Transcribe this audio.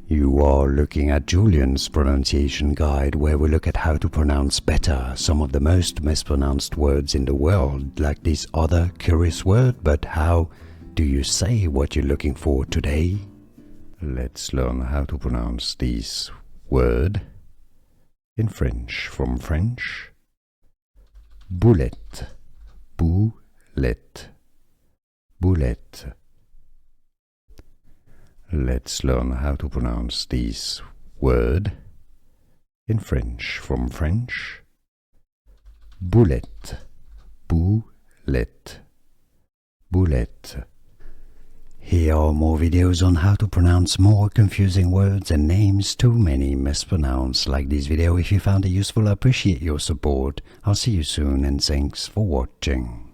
You are looking at Julian's pronunciation guide, where we look at how to pronounce better some of the most mispronounced words in the world, like this other curious word. But how do you say what you're looking for today? Let's learn how to pronounce this word in French. From French, boulette, boulette, boulette. Let's learn how to pronounce this word in French. From French, boulette, boulette, boulette. Here are more videos on how to pronounce more confusing words and names too many mispronounced. Like this video if you found it useful. I appreciate your support. I'll see you soon and thanks for watching.